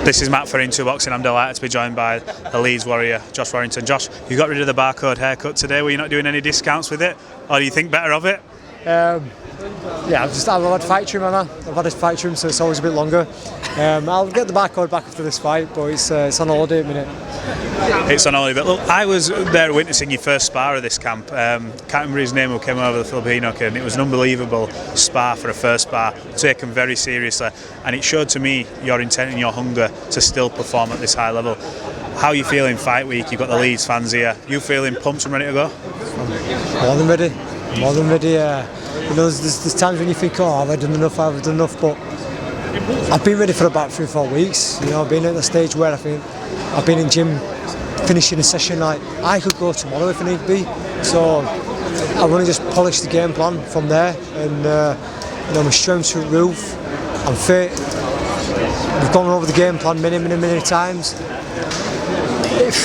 This is Matt for Into Boxing. I'm delighted to be joined by the Leeds warrior, Josh Warrington. Josh, you got rid of the barcode haircut today. Were you not doing any discounts with it, or do you think better of it? Yeah, I've had fight trim, I've had a fight trim, so it's always a bit longer. I'll get the barcode back after this fight, but it's on holiday at the minute. It's on holiday, but look, I was there witnessing your first spar of this camp. Can't remember his name, who came over, the Filipino kid, and it was an unbelievable spar for a first spar, taken very seriously, and it showed to me your intent and your hunger to still perform at this high level. How are you feeling fight week? You've got the Leeds fans here. You feeling pumped and ready to go? More than ready. More than ready. You know, there's times when you think, oh, have I done enough? But I've been ready for about 3 or 4 weeks. You know, I've been at the stage where I think I've been in gym, finishing a session like I could go tomorrow if I need be. So I want to just polish the game plan from there, and you know, my strength's through the roof. I'm fit. We've gone over the game plan many times.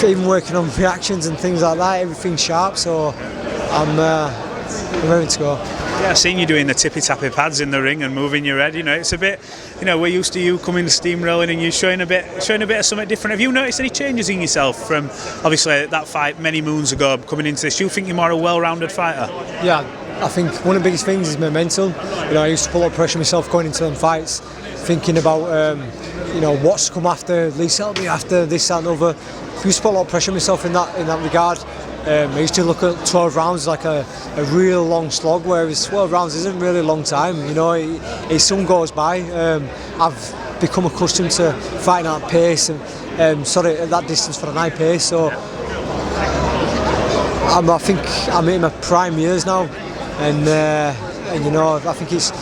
Even working on reactions and things like that, everything's sharp. So I'm ready to go. Yeah, I've seen you doing the tippy-tappy pads in the ring and moving your head. You know, it's a bit, you know, we're used to you coming steamrolling and you showing a bit of something different. Have you noticed any changes in yourself from obviously that fight many moons ago coming into this? Do you think you're more a well-rounded fighter? Yeah, I think one of the biggest things is my mental. You know, I used to put a lot of pressure on myself going into them fights, thinking about you know, what's to come after Lee Selby, after this, that and other. I used to put a lot of pressure on myself in that regard. I used to look at 12 rounds like a real long slog, whereas 12 rounds isn't really a long time. You know, it soon goes by. I've become accustomed to fighting at pace and at that distance for an high pace. So I think I'm in my prime years now, and you know, I think it's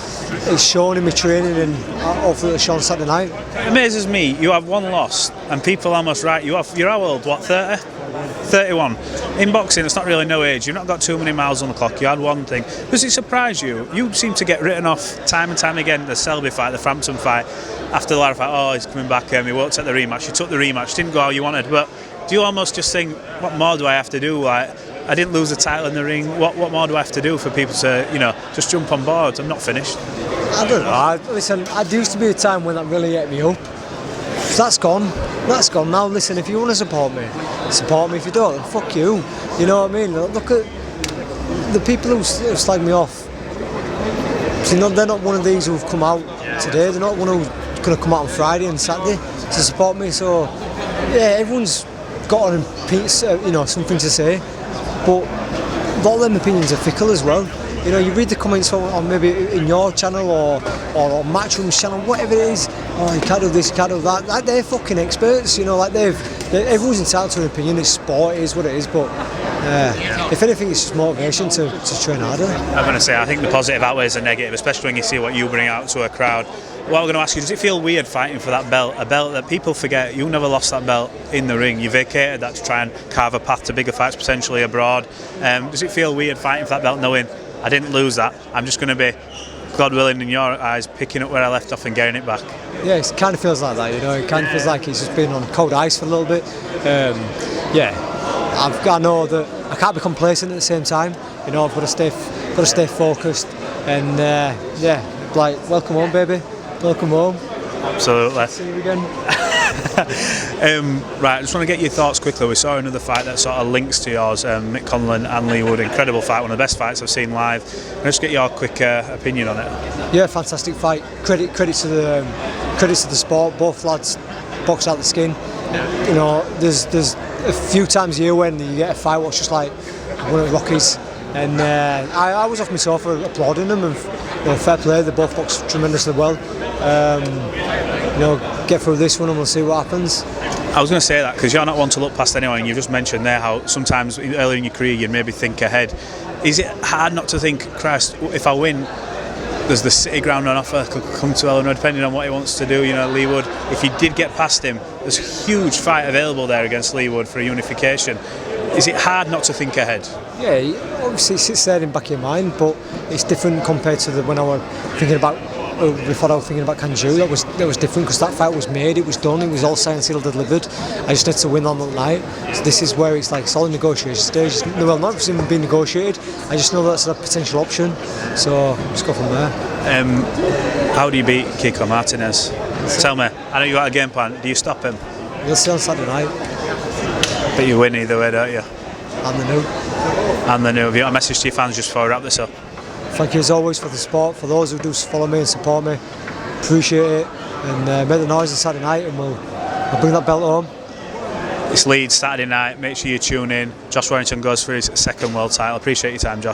shown in my training, and hopefully it'll show on Saturday night. It amazes me. You have one loss, and people almost right. You're how old? What, 30? 31. In boxing, it's not really no age. You've not got too many miles on the clock. You had one thing. Does it surprise you? You seem to get written off time and time again. The Selby fight, the Frampton fight. After the Lara fight, oh, he's coming back. He won't take the rematch. You took the rematch. Didn't go how you wanted. But do you almost just think, what more do I have to do? Like, I didn't lose the title in the ring. What more do I have to do for people to, you know, just jump on board? I'm not finished. I don't know. Listen, there used to be a time when that really ate me up. That's gone. That's gone. Now listen, if you want to support me. If you don't, fuck you. You know what I mean? Look at the people who slag me off. See, they're not one of these who've come out today. They're not one who's going to come out on Friday and Saturday to support me. So yeah, everyone's got you know, something to say, but a lot of them opinions are fickle as well. You know, you read the comments on maybe in your channel or on Matchroom's channel, whatever it is. Oh, you can't do this, you can't do that. Like, they're fucking experts, you know. Like everyone's entitled to an opinion. It's sport, it is what it is. But if anything, it's just motivation to train harder. I'm going to say, I think the positive outweighs the negative, especially when you see what you bring out to a crowd. What I'm going to ask you, does it feel weird fighting for that belt? A belt that people forget. You never lost that belt in the ring. You vacated that to try and carve a path to bigger fights potentially abroad. Does it feel weird fighting for that belt, knowing I didn't lose that? I'm just going to be, God willing, in your eyes, picking up where I left off and getting it back. Yeah, it kind of feels like that, you know. It kind of feels like it's just been on cold ice for a little bit. Yeah, I know that I can't be complacent at the same time. You know, I've got to stay focused. And yeah, like, welcome home, baby. Welcome home. Absolutely. See you again. Right, I just want to get your thoughts quickly. We saw another fight that sort of links to yours, Mick Conlan and Lee Wood. Incredible fight, one of the best fights I've seen live. Can I just get your quick opinion on it? Yeah, fantastic fight. Credit to the sport. Both lads boxed out the skin. You know, there's a few times a year when you get a fight what's just like one of the Rockies, and I was off my sofa applauding them, and you know, fair play. They both boxed tremendously well. You know, get through this one and we'll see what happens. I was going to say that because you're not one to look past anyone. You just mentioned there how sometimes early in your career you'd maybe think ahead. Is it hard not to think, Christ, if I win, there's the City ground on offer, could come to Eleanor depending on what he wants to do. You know, Lee Wood, if you did get past him, there's a huge fight available there against Lee Wood for a unification. Is it hard not to think ahead? Yeah, obviously it sits there in the back of your mind, but it's different compared to when I was thinking about before I was thinking about Kanju. That was different because that fight was made, it was done, it was all signed, sealed, delivered. I just had to win on that night. So this is where it's like it's all in negotiation stage. Well, not even being negotiated. I just know that's a potential option. So let's go from there. How do you beat Kiko Martinez? Tell me, I know you got a game plan. Do you stop him? You'll see on Saturday night. But you win either way, don't you? I'm the new. And the new. Have you got a message to your fans just before we wrap this up? Thank you as always for the support. For those who do follow me and support me, appreciate it. And make the noise on Saturday night, and I'll bring that belt home. It's Leeds Saturday night. Make sure you tune in. Josh Warrington goes for his second world title. Appreciate your time, Josh.